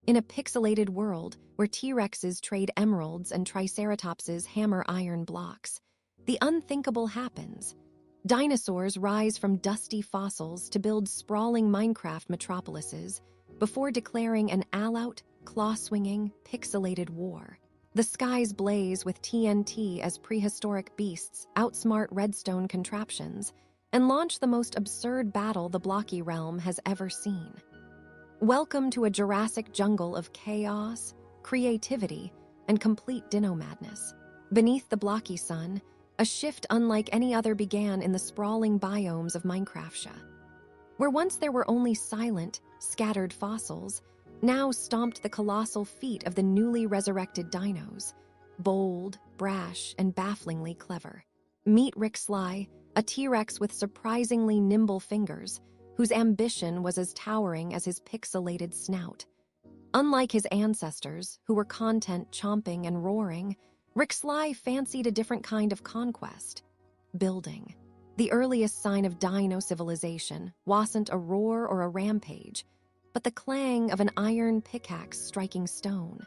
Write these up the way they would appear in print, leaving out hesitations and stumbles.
In a pixelated world where T-Rexes trade emeralds and Triceratopses hammer iron blocks, the unthinkable happens. Dinosaurs rise from dusty fossils to build sprawling Minecraft metropolises before declaring an all-out, claw-swinging, pixelated war. The skies blaze with TNT as prehistoric beasts outsmart redstone contraptions and launch the most absurd battle the Blocky realm has ever seen. Welcome to a Jurassic jungle of chaos, creativity, and complete dino madness. Beneath the Blocky sun, a shift unlike any other began in the sprawling biomes of Minecraftia. Where once there were only silent, scattered fossils, now stomped the colossal feet of the newly resurrected dinos, bold, brash, and bafflingly clever. Meet Rick Sly, a T-Rex with surprisingly nimble fingers, whose ambition was as towering as his pixelated snout. Unlike his ancestors, who were content chomping and roaring, Rick Sly fancied a different kind of conquest: building. The earliest sign of dino civilization wasn't a roar or a rampage, but the clang of an iron pickaxe striking stone,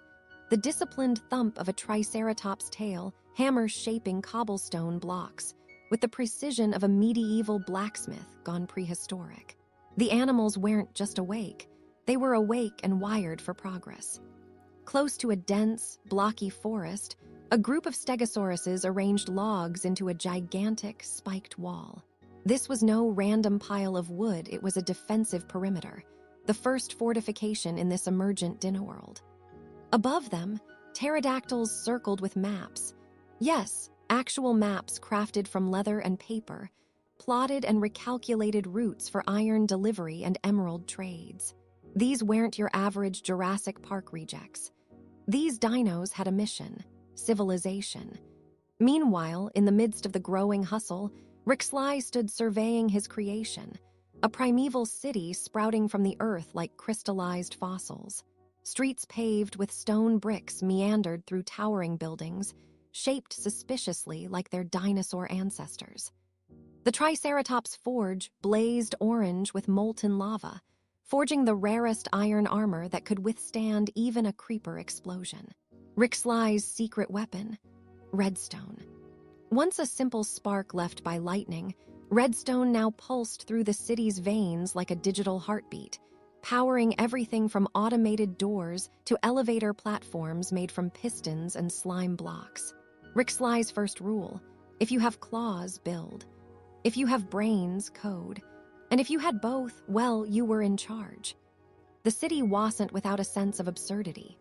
the disciplined thump of a triceratops tail hammer shaping cobblestone blocks, with the precision of a medieval blacksmith gone prehistoric. The animals weren't just awake, they were awake and wired for progress. Close to a dense, blocky forest, a group of stegosauruses arranged logs into a gigantic, spiked wall. This was no random pile of wood, it was a defensive perimeter, the first fortification in this emergent dino world. Above them, pterodactyls circled with maps. Yes, actual maps crafted from leather and paper, plotted and recalculated routes for iron delivery and emerald trades. These weren't your average Jurassic Park rejects. These dinos had a mission: civilization. Meanwhile, in the midst of the growing hustle, Rick Sly stood surveying his creation, a primeval city sprouting from the earth like crystallized fossils. Streets paved with stone bricks meandered through towering buildings, shaped suspiciously like their dinosaur ancestors. The Triceratops forge blazed orange with molten lava, forging the rarest iron armor that could withstand even a creeper explosion. Rick Sly's secret weapon: redstone. Once a simple spark left by lightning, redstone now pulsed through the city's veins like a digital heartbeat, powering everything from automated doors to elevator platforms made from pistons and slime blocks. Rick Sly's first rule: if you have claws, build. If you have brains, code. And if you had both, well, you were in charge. The city wasn't without a sense of absurdity.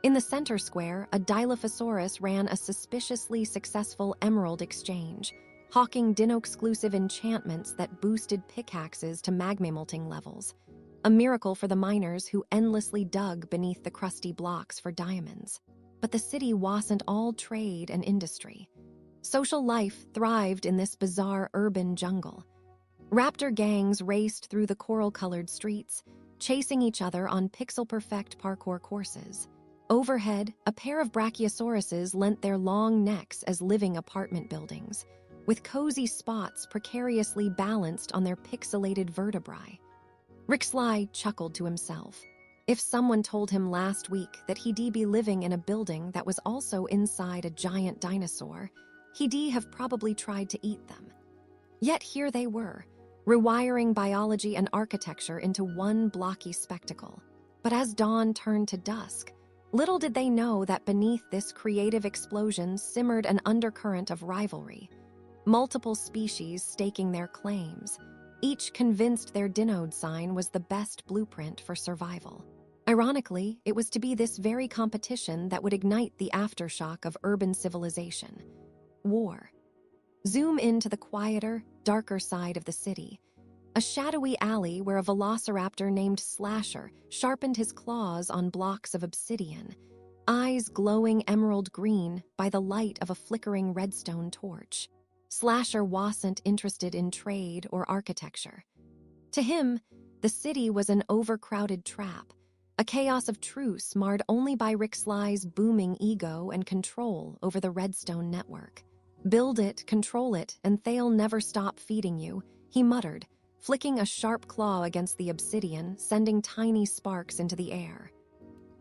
In the center square, a Dilophosaurus ran a suspiciously successful emerald exchange, hawking dino-exclusive enchantments that boosted pickaxes to magma-melting levels, a miracle for the miners who endlessly dug beneath the crusty blocks for diamonds. But the city wasn't all trade and industry. Social life thrived in this bizarre urban jungle. Raptor gangs raced through the coral-colored streets, chasing each other on pixel-perfect parkour courses. Overhead, a pair of brachiosauruses lent their long necks as living apartment buildings, with cozy spots precariously balanced on their pixelated vertebrae. Rick Sly chuckled to himself. If someone told him last week that he'd be living in a building that was also inside a giant dinosaur, he'd have probably tried to eat them. Yet here they were, rewiring biology and architecture into one blocky spectacle. But as dawn turned to dusk, little did they know that beneath this creative explosion simmered an undercurrent of rivalry. Multiple species staking their claims, each convinced their dynode sign was the best blueprint for survival. Ironically, it was to be this very competition that would ignite the aftershock of urban civilization: war. Zoom into the quieter, darker side of the city, a shadowy alley where a velociraptor named Slasher sharpened his claws on blocks of obsidian, eyes glowing emerald green by the light of a flickering redstone torch. Slasher wasn't interested in trade or architecture. To him, the city was an overcrowded trap, a chaos of truce marred only by Rick Sly's booming ego and control over the redstone network. "Build it, control it, and they'll never stop feeding you," he muttered, flicking a sharp claw against the obsidian, sending tiny sparks into the air.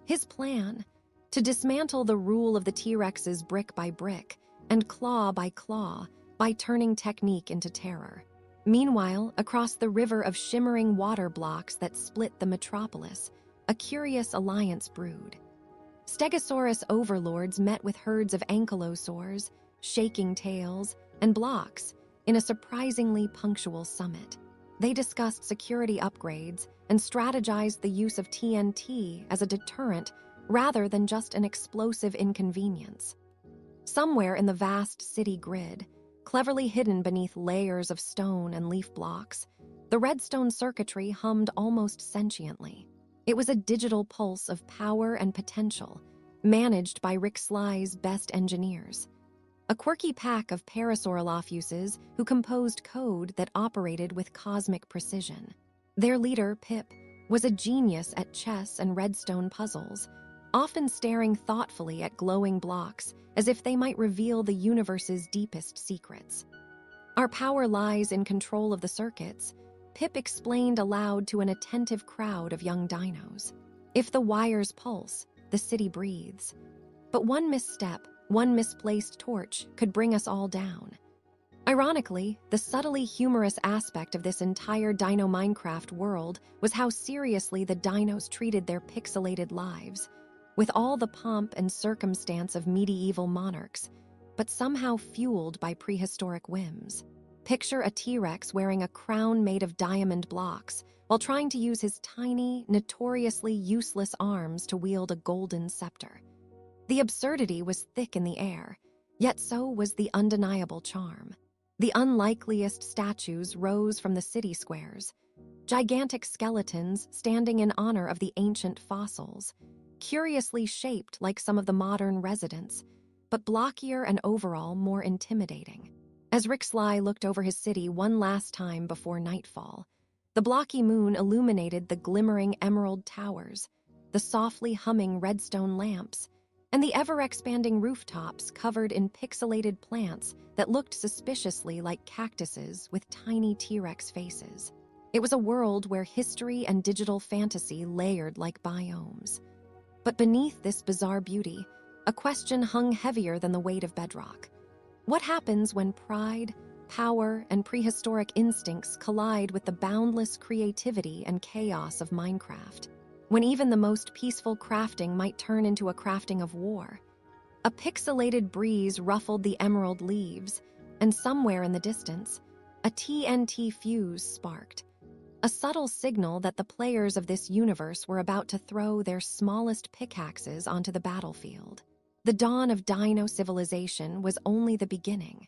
His plan? To dismantle the rule of the T-Rexes brick by brick and claw by claw by turning technique into terror. Meanwhile, across the river of shimmering water blocks that split the metropolis, a curious alliance brewed. Stegosaurus overlords met with herds of ankylosaurs, shaking tails, and blocks in a surprisingly punctual summit. They discussed security upgrades and strategized the use of TNT as a deterrent rather than just an explosive inconvenience. Somewhere in the vast city grid, cleverly hidden beneath layers of stone and leaf blocks, the redstone circuitry hummed almost sentiently. It was a digital pulse of power and potential, managed by Rick Sly's best engineers. A quirky pack of Parasaurolophuses who composed code that operated with cosmic precision. Their leader, Pip, was a genius at chess and redstone puzzles, often staring thoughtfully at glowing blocks as if they might reveal the universe's deepest secrets. Our power lies in control of the circuits, Pip explained aloud to an attentive crowd of young dinos. If the wires pulse, the city breathes. But one misstep, one misplaced torch could bring us all down. Ironically, the subtly humorous aspect of this entire Dino Minecraft world was how seriously the dinos treated their pixelated lives, with all the pomp and circumstance of medieval monarchs, but somehow fueled by prehistoric whims. Picture a T-Rex wearing a crown made of diamond blocks while trying to use his tiny, notoriously useless arms to wield a golden scepter. The absurdity was thick in the air, yet so was the undeniable charm. The unlikeliest statues rose from the city squares, gigantic skeletons standing in honor of the ancient fossils, curiously shaped like some of the modern residents, but blockier and overall more intimidating. As Rick Sly looked over his city one last time before nightfall, the blocky moon illuminated the glimmering emerald towers, the softly humming redstone lamps, and the ever-expanding rooftops covered in pixelated plants that looked suspiciously like cactuses with tiny T-Rex faces. It was a world where history and digital fantasy layered like biomes. But beneath this bizarre beauty, a question hung heavier than the weight of bedrock. What happens when pride, power, and prehistoric instincts collide with the boundless creativity and chaos of Minecraft? When even the most peaceful crafting might turn into a crafting of war? A pixelated breeze ruffled the emerald leaves, and somewhere in the distance, a TNT fuse sparked. A subtle signal that the players of this universe were about to throw their smallest pickaxes onto the battlefield. The dawn of dino civilization was only the beginning.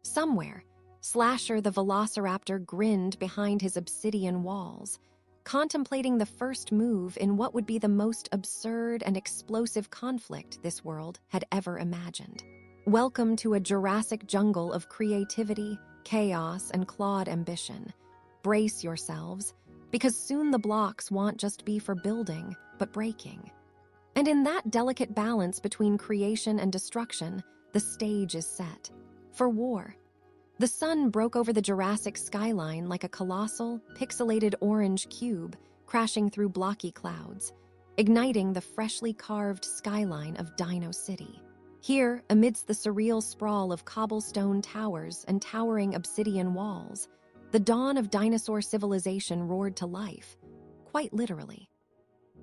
Somewhere, Slasher the Velociraptor grinned behind his obsidian walls, contemplating the first move in what would be the most absurd and explosive conflict this world had ever imagined. Welcome to a Jurassic jungle of creativity, chaos, and clawed ambition. Brace yourselves, because soon the blocks won't just be for building, but breaking. And in that delicate balance between creation and destruction, the stage is set. For war. The sun broke over the Jurassic skyline like a colossal, pixelated orange cube crashing through blocky clouds, igniting the freshly carved skyline of Dino City. Here, amidst the surreal sprawl of cobblestone towers and towering obsidian walls, the dawn of dinosaur civilization roared to life, quite literally.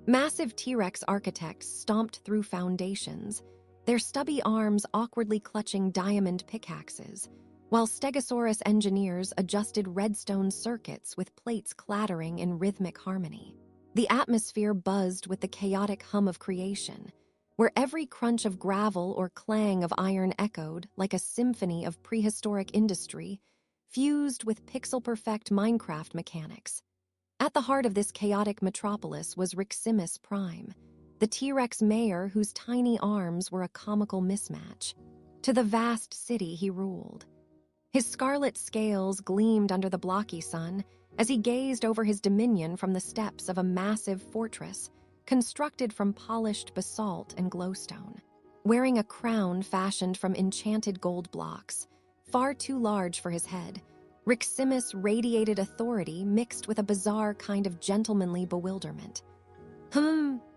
Massive T-Rex architects stomped through foundations, their stubby arms awkwardly clutching diamond pickaxes, while Stegosaurus engineers adjusted redstone circuits with plates clattering in rhythmic harmony. The atmosphere buzzed with the chaotic hum of creation, where every crunch of gravel or clang of iron echoed like a symphony of prehistoric industry, fused with pixel-perfect Minecraft mechanics. At the heart of this chaotic metropolis was Riximus Prime, the T-Rex mayor whose tiny arms were a comical mismatch. To the vast city he ruled. His scarlet scales gleamed under the blocky sun as he gazed over his dominion from the steps of a massive fortress constructed from polished basalt and glowstone. Wearing a crown fashioned from enchanted gold blocks, far too large for his head, Riximus radiated authority mixed with a bizarre kind of gentlemanly bewilderment.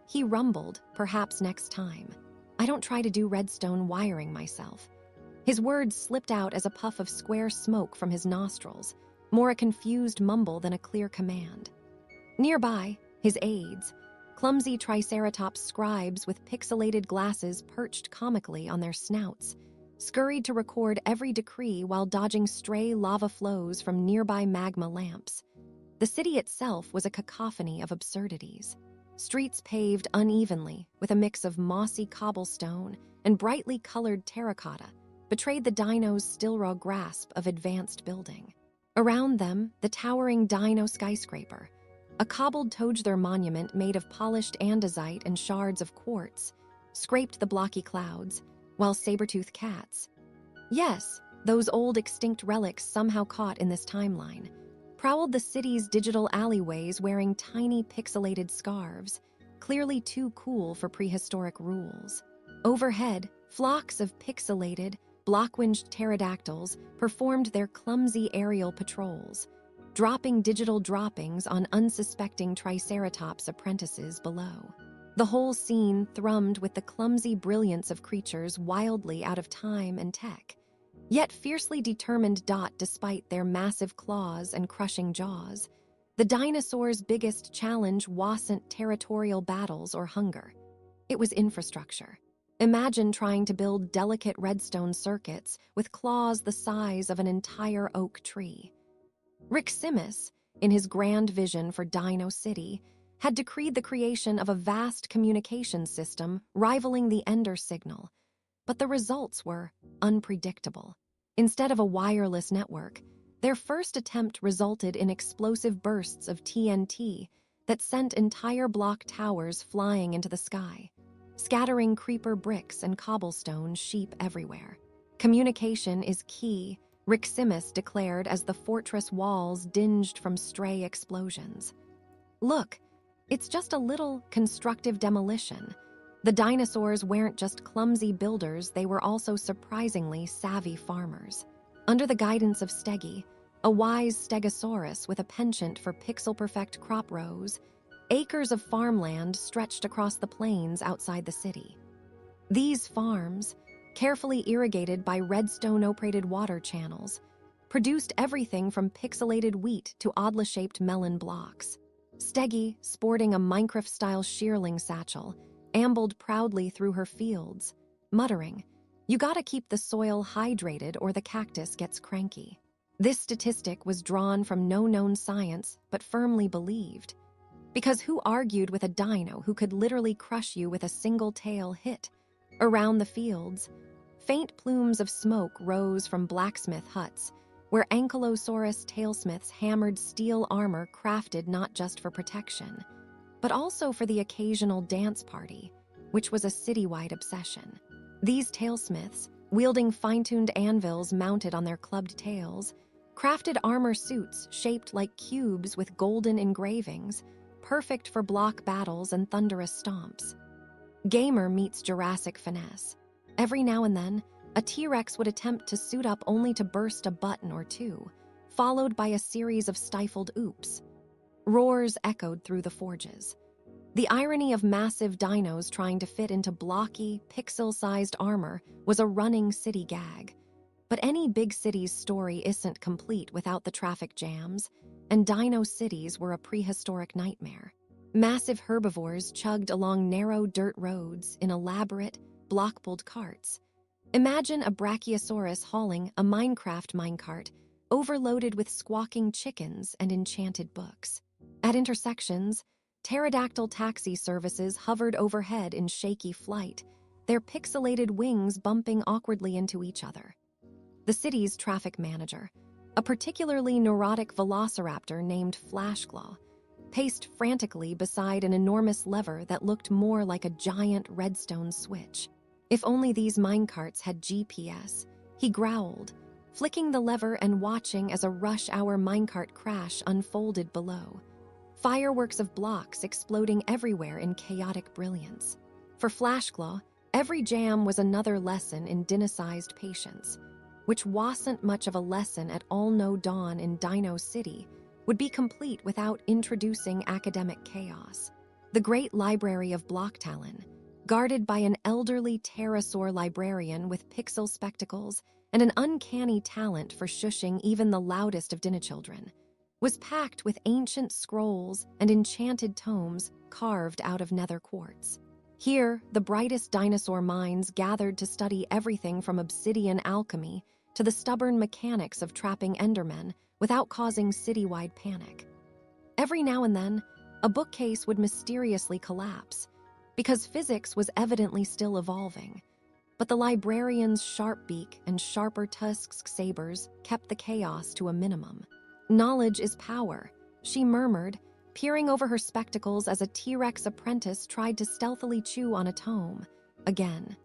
He rumbled, perhaps next time. I don't try to do redstone wiring myself. His words slipped out as a puff of square smoke from his nostrils, more a confused mumble than a clear command. Nearby, his aides, clumsy triceratops scribes with pixelated glasses perched comically on their snouts, scurried to record every decree while dodging stray lava flows from nearby magma lamps. The city itself was a cacophony of absurdities. Streets paved unevenly with a mix of mossy cobblestone and brightly colored terracotta betrayed the dinos' still raw grasp of advanced building. Around them, the towering dino skyscraper, a cobbled Togler monument made of polished andesite and shards of quartz, scraped the blocky clouds, while saber-toothed cats, yes, those old extinct relics somehow caught in this timeline, prowled the city's digital alleyways wearing tiny pixelated scarves, clearly too cool for prehistoric rules. Overhead, flocks of pixelated, block-winged pterodactyls performed their clumsy aerial patrols, dropping digital droppings on unsuspecting triceratops apprentices below. The whole scene thrummed with the clumsy brilliance of creatures wildly out of time and tech, yet fiercely determined despite their massive claws and crushing jaws. The dinosaurs' biggest challenge wasn't territorial battles or hunger. It was infrastructure. Imagine trying to build delicate redstone circuits with claws the size of an entire oak tree. Rick Simus, in his grand vision for Dino City, had decreed the creation of a vast communications system rivaling the Ender signal, but the results were unpredictable. Instead of a wireless network, their first attempt resulted in explosive bursts of TNT that sent entire block towers flying into the sky, scattering creeper bricks and cobblestone sheep everywhere. Communication is key, Rick Simus declared as the fortress walls dinged from stray explosions. Look, it's just a little constructive demolition. The dinosaurs weren't just clumsy builders, they were also surprisingly savvy farmers. Under the guidance of Steggy, a wise stegosaurus with a penchant for pixel-perfect crop rows, acres of farmland stretched across the plains outside the city. These farms, carefully irrigated by redstone-operated water channels, produced everything from pixelated wheat to oddly-shaped melon blocks. Steggy, sporting a Minecraft-style shearling satchel, ambled proudly through her fields, muttering, "You gotta keep the soil hydrated or the cactus gets cranky." This statistic was drawn from no known science, but firmly believed. Because who argued with a dino who could literally crush you with a single tail hit? Around the fields, faint plumes of smoke rose from blacksmith huts, where Ankylosaurus tailsmiths hammered steel armor crafted not just for protection, but also for the occasional dance party, which was a citywide obsession. These tailsmiths, wielding fine-tuned anvils mounted on their clubbed tails, crafted armor suits shaped like cubes with golden engravings, perfect for block battles and thunderous stomps. Gamer meets Jurassic finesse. Every now and then, a T-Rex would attempt to suit up only to burst a button or two, followed by a series of stifled oops. Roars echoed through the forges. The irony of massive dinos trying to fit into blocky, pixel-sized armor was a running city gag. But any big city's story isn't complete without the traffic jams, and dino cities were a prehistoric nightmare. Massive herbivores chugged along narrow dirt roads in elaborate, block-pulled carts. Imagine a brachiosaurus hauling a Minecraft minecart overloaded with squawking chickens and enchanted books. At intersections, pterodactyl taxi services hovered overhead in shaky flight, their pixelated wings bumping awkwardly into each other. The city's traffic manager, a particularly neurotic velociraptor named Flashclaw, paced frantically beside an enormous lever that looked more like a giant redstone switch. If only these minecarts had GPS, he growled, flicking the lever and watching as a rush-hour minecart crash unfolded below. Fireworks of blocks exploding everywhere in chaotic brilliance. For Flashclaw, every jam was another lesson in dino-sized patience, which wasn't much of a lesson at all. No dawn in Dino City would be complete without introducing academic chaos. The Great Library of Blocktalon, guarded by an elderly pterosaur librarian with pixel spectacles and an uncanny talent for shushing even the loudest of dinochildren, was packed with ancient scrolls and enchanted tomes carved out of nether quartz. Here, the brightest dinosaur minds gathered to study everything from obsidian alchemy to the stubborn mechanics of trapping Endermen without causing citywide panic. Every now and then, a bookcase would mysteriously collapse, because physics was evidently still evolving. But the librarian's sharp beak and sharper tusked sabers kept the chaos to a minimum. "Knowledge is power," she murmured, peering over her spectacles as a T-Rex apprentice tried to stealthily chew on a tome. Again.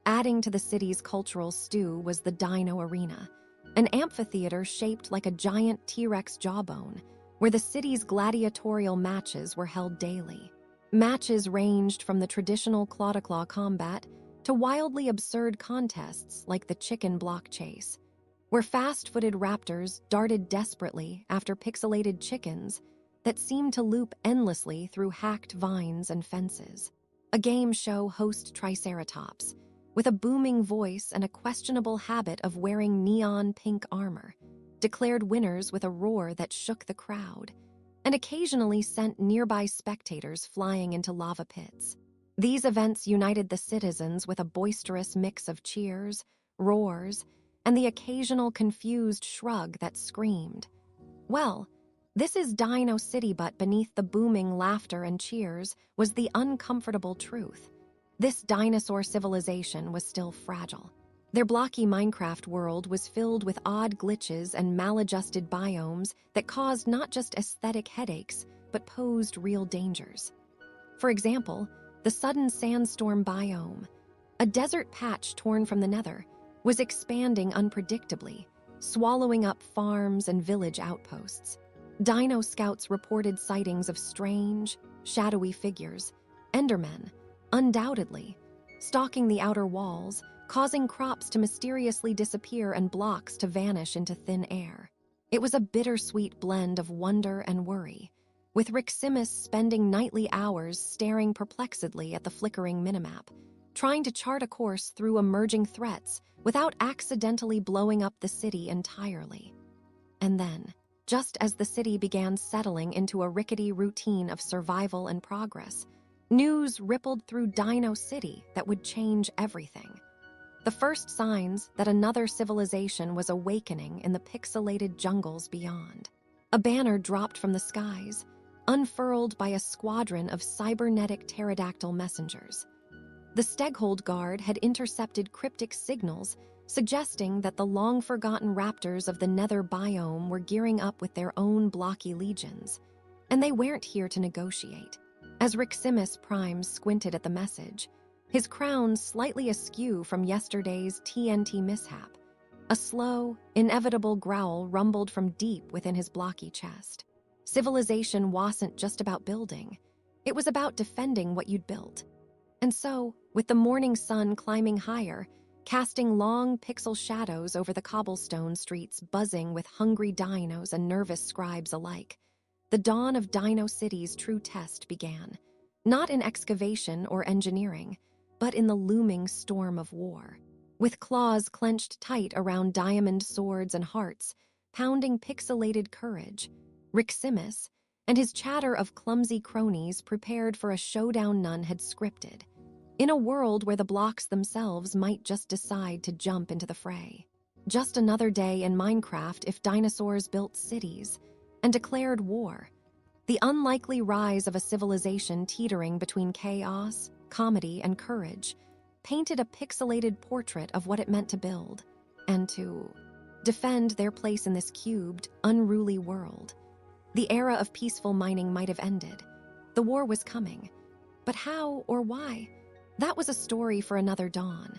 Adding to the city's cultural stew was the Dino Arena, an amphitheater shaped like a giant T-Rex jawbone, where the city's gladiatorial matches were held daily. Matches ranged from the traditional claw-to-claw combat to wildly absurd contests like the chicken block chase, where fast-footed raptors darted desperately after pixelated chickens that seemed to loop endlessly through hacked vines and fences. A game show host Triceratops, with a booming voice and a questionable habit of wearing neon pink armor, declared winners with a roar that shook the crowd, and occasionally sent nearby spectators flying into lava pits. These events united the citizens with a boisterous mix of cheers, roars, and the occasional confused shrug that screamed, "Well, this is Dino City," but beneath the booming laughter and cheers was the uncomfortable truth. This dinosaur civilization was still fragile. Their blocky Minecraft world was filled with odd glitches and maladjusted biomes that caused not just aesthetic headaches, but posed real dangers. For example, the sudden sandstorm biome, a desert patch torn from the nether, was expanding unpredictably, swallowing up farms and village outposts. Dino scouts reported sightings of strange, shadowy figures, Endermen, undoubtedly, stalking the outer walls, causing crops to mysteriously disappear and blocks to vanish into thin air. It was a bittersweet blend of wonder and worry, with Riximus spending nightly hours staring perplexedly at the flickering minimap, trying to chart a course through emerging threats without accidentally blowing up the city entirely. And then, just as the city began settling into a rickety routine of survival and progress, news rippled through Dino City that would change everything. The first signs that another civilization was awakening in the pixelated jungles beyond. A banner dropped from the skies, unfurled by a squadron of cybernetic pterodactyl messengers. The Steghold Guard had intercepted cryptic signals suggesting that the long-forgotten raptors of the nether biome were gearing up with their own blocky legions, and they weren't here to negotiate. As Riximus Prime squinted at the message, his crown slightly askew from yesterday's TNT mishap, a slow, inevitable growl rumbled from deep within his blocky chest. Civilization wasn't just about building, it was about defending what you'd built. And so, with the morning sun climbing higher, casting long pixel shadows over the cobblestone streets buzzing with hungry dinos and nervous scribes alike, the dawn of Dino City's true test began, not in excavation or engineering, but in the looming storm of war. With claws clenched tight around diamond swords and hearts, pounding pixelated courage, Riximus and his chatter of clumsy cronies prepared for a showdown none had scripted, in a world where the blocks themselves might just decide to jump into the fray. Just another day in Minecraft if dinosaurs built cities and declared war. The unlikely rise of a civilization teetering between chaos, comedy, and courage painted a pixelated portrait of what it meant to build and to defend their place in this cubed, unruly world. The era of peaceful mining might have ended. The war was coming. But how or why? That was a story for another dawn.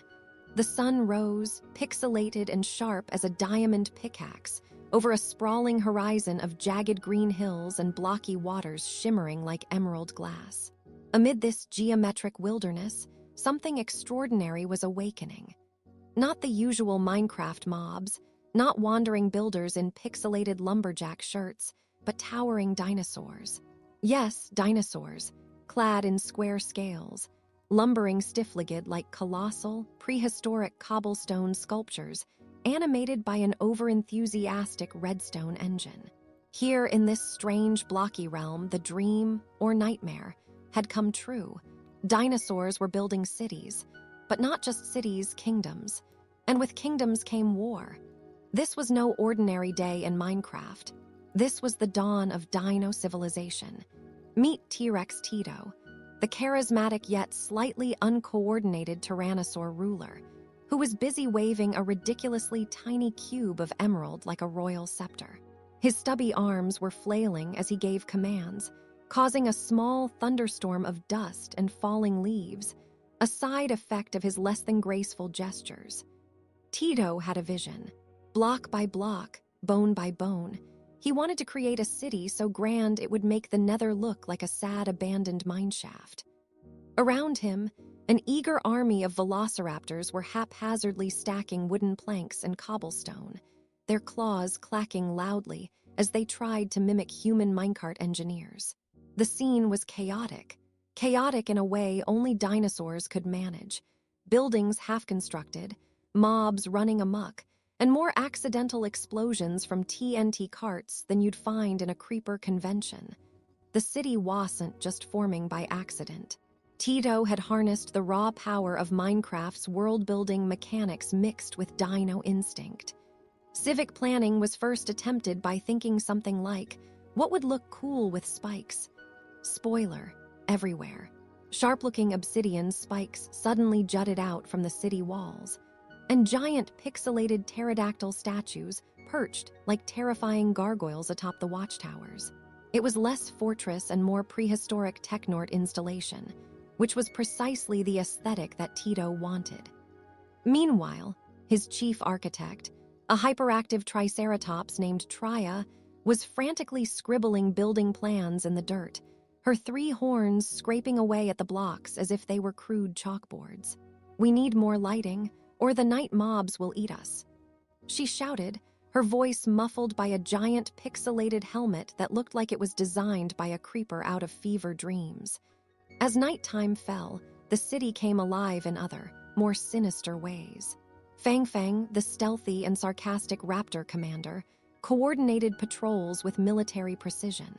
The sun rose, pixelated and sharp as a diamond pickaxe, over a sprawling horizon of jagged green hills and blocky waters shimmering like emerald glass. Amid this geometric wilderness, something extraordinary was awakening. Not the usual Minecraft mobs, not wandering builders in pixelated lumberjack shirts, but towering dinosaurs. Yes, dinosaurs, clad in square scales, lumbering stiff-legged like colossal, prehistoric cobblestone sculptures animated by an over-enthusiastic redstone engine. Here in this strange blocky realm, the dream, or nightmare, had come true. Dinosaurs were building cities, but not just cities, kingdoms. And with kingdoms came war. This was no ordinary day in Minecraft. This was the dawn of dino civilization. Meet T-Rex Tito, the charismatic yet slightly uncoordinated tyrannosaur ruler, who was busy waving a ridiculously tiny cube of emerald like a royal scepter. His stubby arms were flailing as he gave commands, causing a small thunderstorm of dust and falling leaves, a side effect of his less than graceful gestures. Tito had a vision. Block by block, bone by bone, he wanted to create a city so grand it would make the Nether look like a sad abandoned mineshaft. Around him, an eager army of velociraptors were haphazardly stacking wooden planks and cobblestone, their claws clacking loudly as they tried to mimic human minecart engineers. The scene was chaotic in a way only dinosaurs could manage. Buildings half-constructed, mobs running amok, and more accidental explosions from TNT carts than you'd find in a creeper convention. The city wasn't just forming by accident. Tito had harnessed the raw power of Minecraft's world-building mechanics mixed with dino instinct. Civic planning was first attempted by thinking something like, what would look cool with spikes? Spoiler, everywhere. Sharp-looking obsidian spikes suddenly jutted out from the city walls, and giant pixelated pterodactyl statues perched like terrifying gargoyles atop the watchtowers. It was less fortress and more prehistoric Technort installation, which was precisely the aesthetic that Tito wanted. Meanwhile, his chief architect, a hyperactive triceratops named Tria, was frantically scribbling building plans in the dirt, her 3 horns scraping away at the blocks as if they were crude chalkboards. "We need more lighting, or the night mobs will eat us," she shouted, her voice muffled by a giant pixelated helmet that looked like it was designed by a creeper out of fever dreams. As nighttime fell, the city came alive in other, more sinister ways. Fang Fang, the stealthy and sarcastic raptor commander, coordinated patrols with military precision.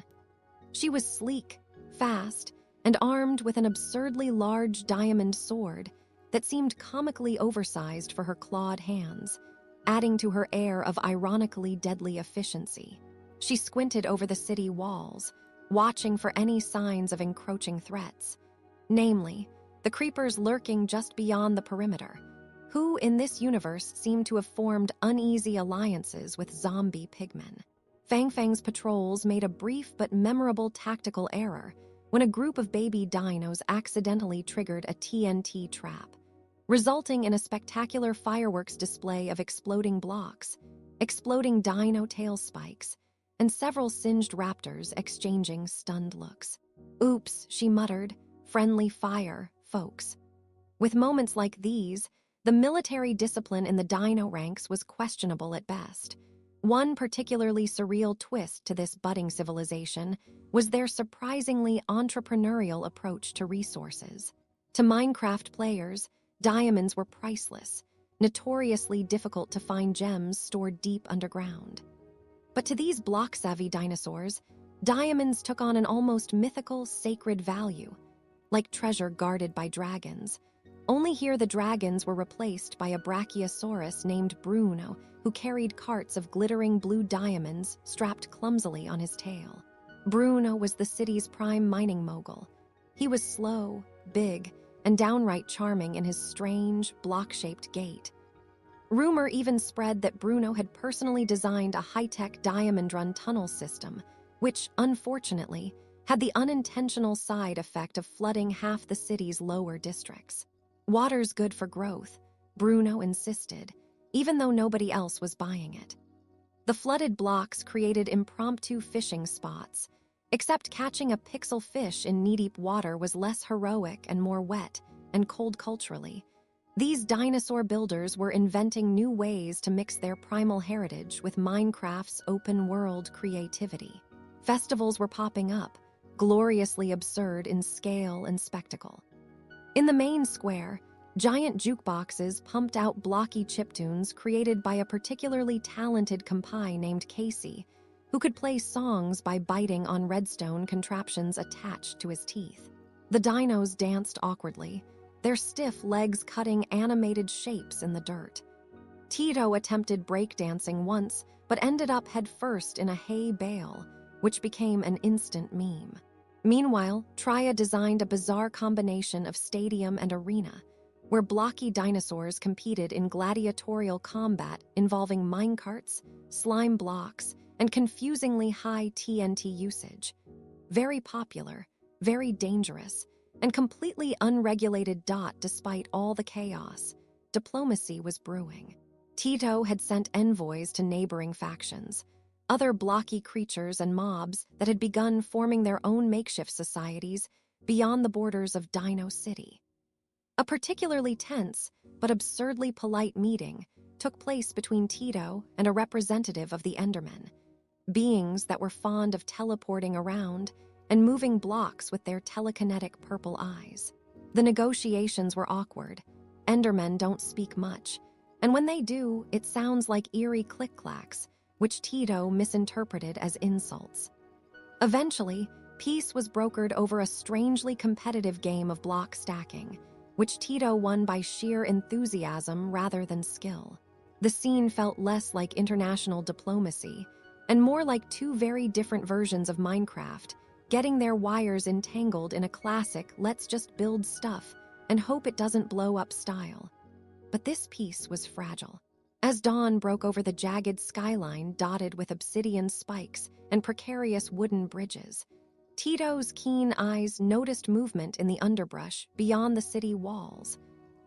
She was sleek, fast, and armed with an absurdly large diamond sword that seemed comically oversized for her clawed hands, adding to her air of ironically deadly efficiency. She squinted over the city walls, watching for any signs of encroaching threats, namely, the creepers lurking just beyond the perimeter, who in this universe seemed to have formed uneasy alliances with zombie pigmen. Fang Fang's patrols made a brief but memorable tactical error when a group of baby dinos accidentally triggered a TNT trap, resulting in a spectacular fireworks display of exploding blocks, exploding dino tail spikes, and several singed raptors exchanging stunned looks. "Oops," she muttered, "friendly fire, folks." With moments like these, the military discipline in the dino ranks was questionable at best. One particularly surreal twist to this budding civilization was their surprisingly entrepreneurial approach to resources. To Minecraft players, diamonds were priceless, notoriously difficult to find gems stored deep underground. But to these block-savvy dinosaurs, diamonds took on an almost mythical, sacred value, like treasure guarded by dragons. Only here the dragons were replaced by a brachiosaurus named Bruno, who carried carts of glittering blue diamonds strapped clumsily on his tail. Bruno was the city's prime mining mogul. He was slow, big, and downright charming in his strange, block-shaped gait. Rumor even spread that Bruno had personally designed a high-tech diamond-run tunnel system, which, unfortunately, had the unintentional side effect of flooding half the city's lower districts. Water's good for growth, Bruno insisted, even though nobody else was buying it. The flooded blocks created impromptu fishing spots, except catching a pixel fish in knee-deep water was less heroic and more wet and cold culturally. These dinosaur builders were inventing new ways to mix their primal heritage with Minecraft's open-world creativity. Festivals were popping up, gloriously absurd in scale and spectacle. In the main square, giant jukeboxes pumped out blocky chiptunes created by a particularly talented compy named Casey, who could play songs by biting on redstone contraptions attached to his teeth. The dinos danced awkwardly, their stiff legs cutting animated shapes in the dirt. Tito attempted breakdancing once, but ended up headfirst in a hay bale, which became an instant meme. Meanwhile, Trya designed a bizarre combination of stadium and arena, where blocky dinosaurs competed in gladiatorial combat involving minecarts, slime blocks, and confusingly high TNT usage. Very popular, very dangerous, and completely unregulated. Despite all the chaos, diplomacy was brewing. Tito had sent envoys to neighboring factions, other blocky creatures and mobs that had begun forming their own makeshift societies beyond the borders of Dino City. A particularly tense but absurdly polite meeting took place between Tito and a representative of the Endermen, beings that were fond of teleporting around and moving blocks with their telekinetic purple eyes. The negotiations were awkward. Endermen don't speak much, and when they do, it sounds like eerie click-clacks, which Tito misinterpreted as insults. Eventually, peace was brokered over a strangely competitive game of block stacking, which Tito won by sheer enthusiasm rather than skill. The scene felt less like international diplomacy and more like two very different versions of Minecraft, getting their wires entangled in a classic let's just build stuff and hope it doesn't blow up style. But this piece was fragile. As dawn broke over the jagged skyline dotted with obsidian spikes and precarious wooden bridges, Tito's keen eyes noticed movement in the underbrush beyond the city walls,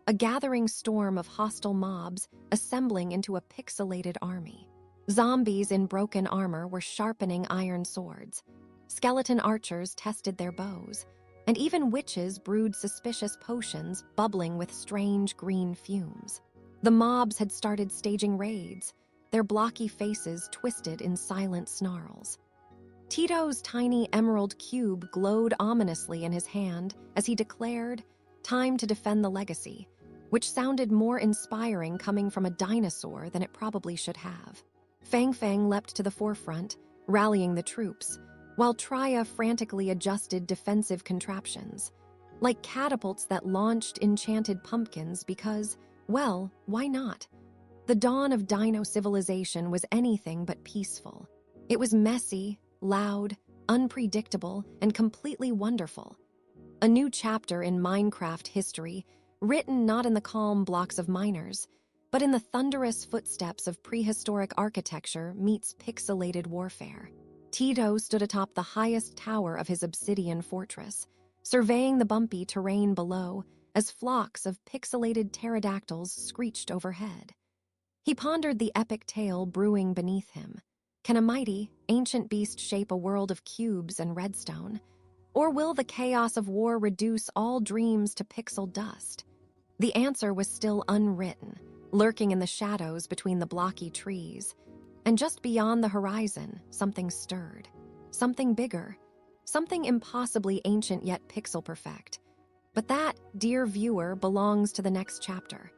a gathering storm of hostile mobs assembling into a pixelated army. Zombies in broken armor were sharpening iron swords, skeleton archers tested their bows, and even witches brewed suspicious potions bubbling with strange green fumes. The mobs had started staging raids, their blocky faces twisted in silent snarls. Tito's tiny emerald cube glowed ominously in his hand as he declared, "Time to defend the legacy," which sounded more inspiring coming from a dinosaur than it probably should have. Fang Fang leapt to the forefront, rallying the troops, while Trya frantically adjusted defensive contraptions, like catapults that launched enchanted pumpkins because, well, why not? The dawn of dino civilization was anything but peaceful. It was messy, loud, unpredictable, and completely wonderful. A new chapter in Minecraft history, written not in the calm blocks of miners, but in the thunderous footsteps of prehistoric architecture meets pixelated warfare. Tito stood atop the highest tower of his obsidian fortress, surveying the bumpy terrain below as flocks of pixelated pterodactyls screeched overhead. He pondered the epic tale brewing beneath him. Can a mighty, ancient beast shape a world of cubes and redstone? Or will the chaos of war reduce all dreams to pixel dust? The answer was still unwritten, lurking in the shadows between the blocky trees. And just beyond the horizon, something stirred. Something bigger. Something impossibly ancient yet pixel perfect. But that, dear viewer, belongs to the next chapter.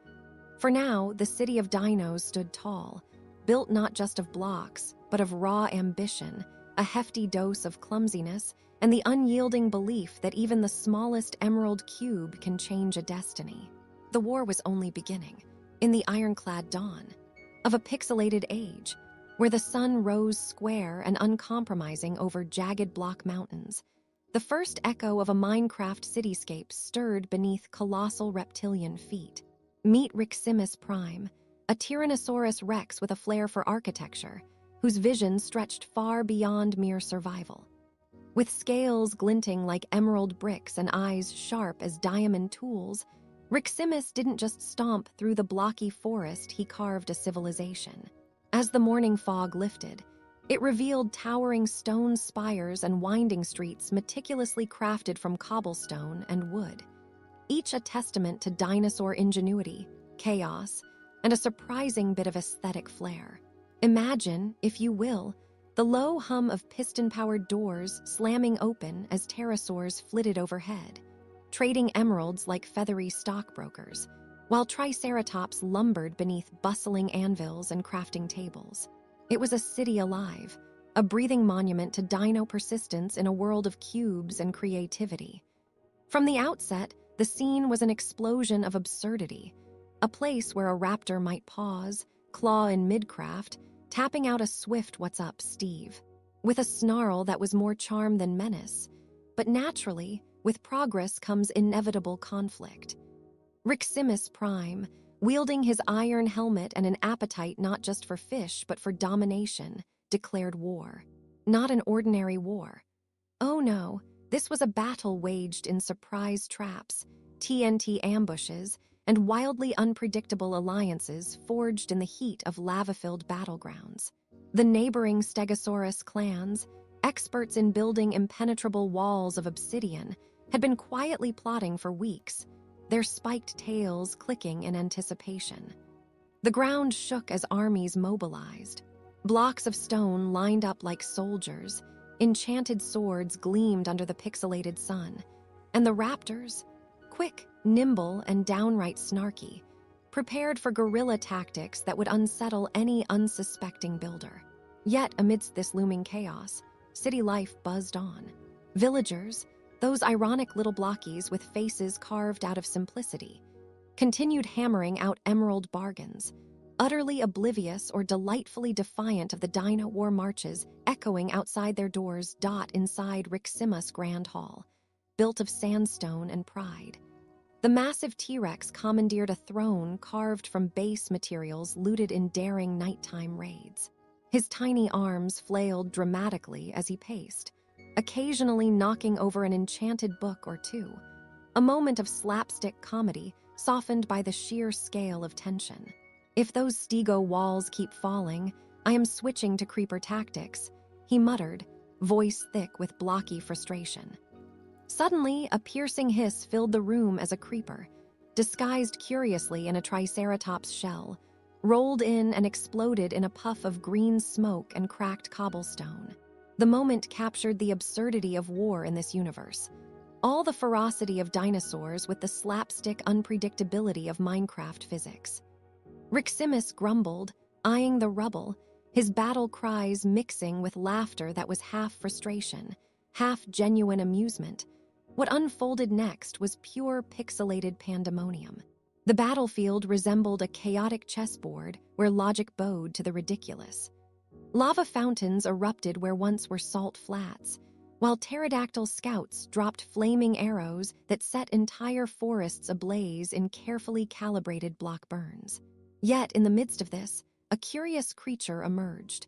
For now, the city of dinos stood tall, built not just of blocks, but of raw ambition, a hefty dose of clumsiness, and the unyielding belief that even the smallest emerald cube can change a destiny. The war was only beginning, in the ironclad dawn of a pixelated age, where the sun rose square and uncompromising over jagged block mountains. The first echo of a Minecraft cityscape stirred beneath colossal reptilian feet. Meet Riximus Prime, a Tyrannosaurus Rex with a flair for architecture, whose vision stretched far beyond mere survival. With scales glinting like emerald bricks and eyes sharp as diamond tools, Riximus didn't just stomp through the blocky forest, he carved a civilization. As the morning fog lifted, it revealed towering stone spires and winding streets meticulously crafted from cobblestone and wood, each a testament to dinosaur ingenuity, chaos, and a surprising bit of aesthetic flair. Imagine, if you will, the the low hum of piston-powered doors slamming open as pterosaurs flitted overhead, trading emeralds like feathery stockbrokers, while triceratops lumbered beneath bustling anvils and crafting tables. It was a city alive, a breathing monument to dino persistence in a world of cubes and creativity. From the outset, the scene was an explosion of absurdity, a place where a raptor might pause, claw in mid-craft, tapping out a swift "What's up, Steve?" with a snarl that was more charm than menace. But naturally, with progress comes inevitable conflict. Riximus Prime, wielding his iron helmet and an appetite not just for fish but for domination, declared war. Not an ordinary war. Oh no, this was a battle waged in surprise traps, TNT ambushes, and wildly unpredictable alliances forged in the heat of lava-filled battlegrounds. The neighboring Stegosaurus clans, experts in building impenetrable walls of obsidian, had been quietly plotting for weeks, their spiked tails clicking in anticipation. The ground shook as armies mobilized. Blocks of stone lined up like soldiers, enchanted swords gleamed under the pixelated sun, and the raptors, quick, nimble, and downright snarky, prepared for guerrilla tactics that would unsettle any unsuspecting builder. Yet, amidst this looming chaos, city life buzzed on. Villagers, those ironic little blockies with faces carved out of simplicity, continued hammering out emerald bargains, utterly oblivious or delightfully defiant of the Dino War marches echoing outside their doors. Inside Riximus Grand Hall, built of sandstone and pride, the massive T-Rex commandeered a throne carved from base materials looted in daring nighttime raids. His tiny arms flailed dramatically as he paced, occasionally knocking over an enchanted book or two, a moment of slapstick comedy softened by the sheer scale of tension. "If those stego walls keep falling, I am switching to creeper tactics," he muttered, voice thick with blocky frustration. Suddenly, a piercing hiss filled the room as a creeper, disguised curiously in a triceratops shell, rolled in and exploded in a puff of green smoke and cracked cobblestone. The moment captured the absurdity of war in this universe. All the ferocity of dinosaurs with the slapstick unpredictability of Minecraft physics. Riximus grumbled, eyeing the rubble, his battle cries mixing with laughter that was half frustration, half genuine amusement. What unfolded next was pure pixelated pandemonium. The battlefield resembled a chaotic chessboard where logic bowed to the ridiculous. Lava fountains erupted where once were salt flats, while pterodactyl scouts dropped flaming arrows that set entire forests ablaze in carefully calibrated block burns. Yet, in the midst of this, a curious creature emerged.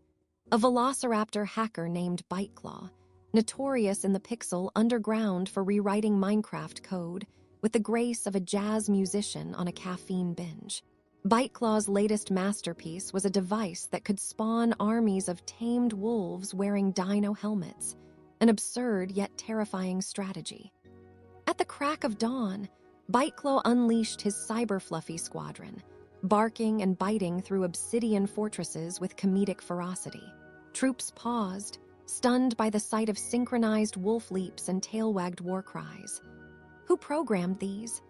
A velociraptor hacker named Biteclaw, notorious in the pixel underground for rewriting Minecraft code with the grace of a jazz musician on a caffeine binge. Biteclaw's latest masterpiece was a device that could spawn armies of tamed wolves wearing dino helmets, an absurd yet terrifying strategy. At the crack of dawn, Biteclaw unleashed his cyber-fluffy squadron, barking and biting through obsidian fortresses with comedic ferocity. Troops paused, stunned by the sight of synchronized wolf leaps and tail-wagged war cries. "Who programmed these?"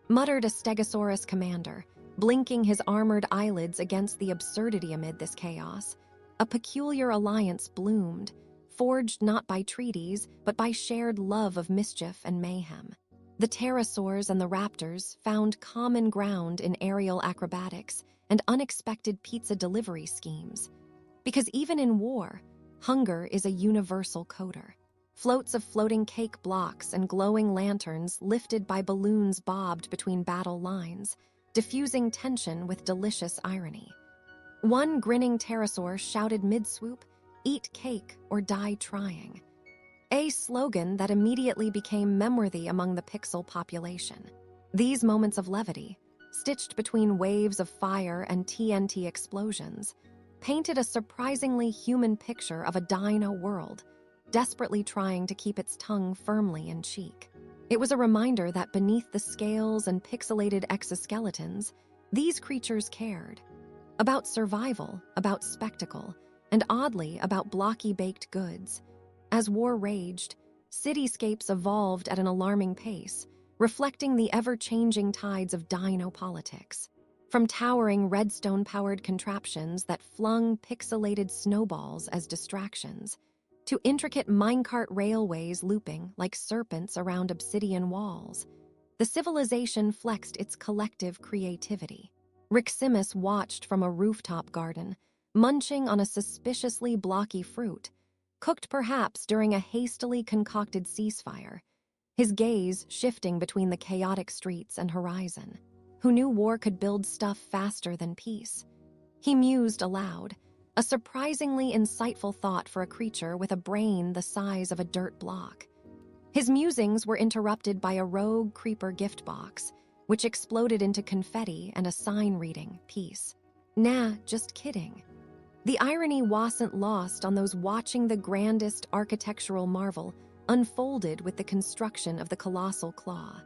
muttered a Stegosaurus commander, blinking his armored eyelids against the absurdity amid this chaos. A peculiar alliance bloomed, forged not by treaties, but by shared love of mischief and mayhem. The pterosaurs and the raptors found common ground in aerial acrobatics and unexpected pizza delivery schemes. Because even in war, hunger is a universal coder. Floats of floating cake blocks and glowing lanterns lifted by balloons bobbed between battle lines, diffusing tension with delicious irony. One grinning pterosaur shouted mid-swoop, "Eat cake or die trying," a slogan that immediately became meme-worthy among the pixel population. These moments of levity, stitched between waves of fire and TNT explosions, painted a surprisingly human picture of a dino world, desperately trying to keep its tongue firmly in cheek. It was a reminder that beneath the scales and pixelated exoskeletons, these creatures cared. About survival, about spectacle, and oddly about blocky baked goods. As war raged, cityscapes evolved at an alarming pace, reflecting the ever-changing tides of dino politics. From towering redstone-powered contraptions that flung pixelated snowballs as distractions, to intricate minecart railways looping like serpents around obsidian walls, the civilization flexed its collective creativity. Riximus watched from a rooftop garden, munching on a suspiciously blocky fruit, cooked perhaps during a hastily concocted ceasefire, his gaze shifting between the chaotic streets and horizon. Who knew war could build stuff faster than peace? He mused aloud, a surprisingly insightful thought for a creature with a brain the size of a dirt block. His musings were interrupted by a rogue creeper gift box, which exploded into confetti and a sign reading, "Peace." Nah, just kidding. The irony wasn't lost on those watching the grandest architectural marvel unfolded with the construction of the colossal claw.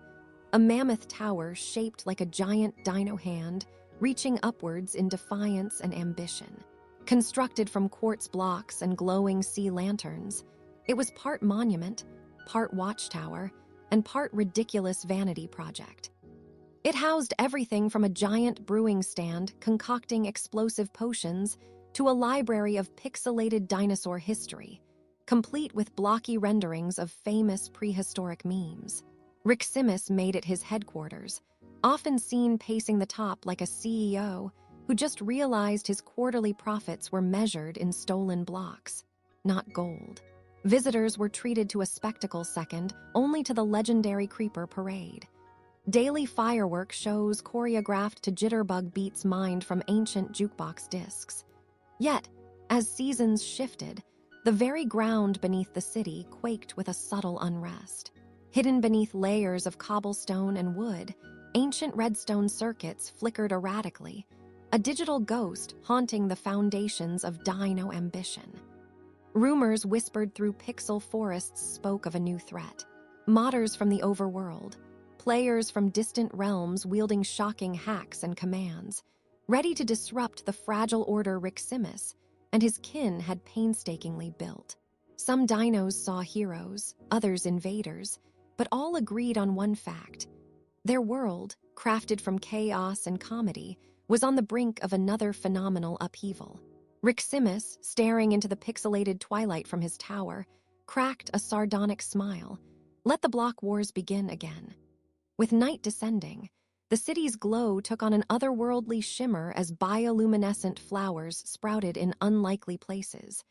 A mammoth tower shaped like a giant dino hand, reaching upwards in defiance and ambition. Constructed from quartz blocks and glowing sea lanterns, it was part monument, part watchtower, and part ridiculous vanity project. It housed everything from a giant brewing stand concocting explosive potions to a library of pixelated dinosaur history, complete with blocky renderings of famous prehistoric memes. Riximus made it his headquarters, often seen pacing the top like a CEO who just realized his quarterly profits were measured in stolen blocks, not gold. Visitors were treated to a spectacle second only to the legendary creeper parade. Daily firework shows choreographed to jitterbug beats mined from ancient jukebox discs. Yet, as seasons shifted, the very ground beneath the city quaked with a subtle unrest. Hidden beneath layers of cobblestone and wood, ancient redstone circuits flickered erratically, a digital ghost haunting the foundations of dino ambition. Rumors whispered through pixel forests spoke of a new threat. Modders from the overworld, players from distant realms wielding shocking hacks and commands, ready to disrupt the fragile order Riximus and his kin had painstakingly built. Some dinos saw heroes, others invaders, but all agreed on one fact. Their world, crafted from chaos and comedy, was on the brink of another phenomenal upheaval. Riximus, staring into the pixelated twilight from his tower, cracked a sardonic smile. Let the block wars begin again. With night descending, the city's glow took on an otherworldly shimmer as bioluminescent flowers sprouted in unlikely places,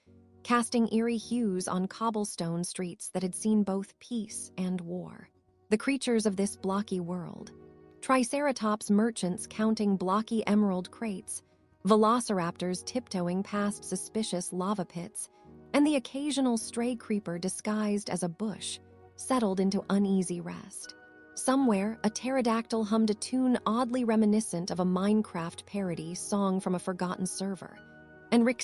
casting eerie hues on cobblestone streets that had seen both peace and war. The creatures of this blocky world, Triceratops merchants counting blocky emerald crates, velociraptors tiptoeing past suspicious lava pits, and the occasional stray creeper disguised as a bush, settled into uneasy rest. Somewhere, a pterodactyl hummed a tune oddly reminiscent of a Minecraft parody song from a forgotten server, and Rick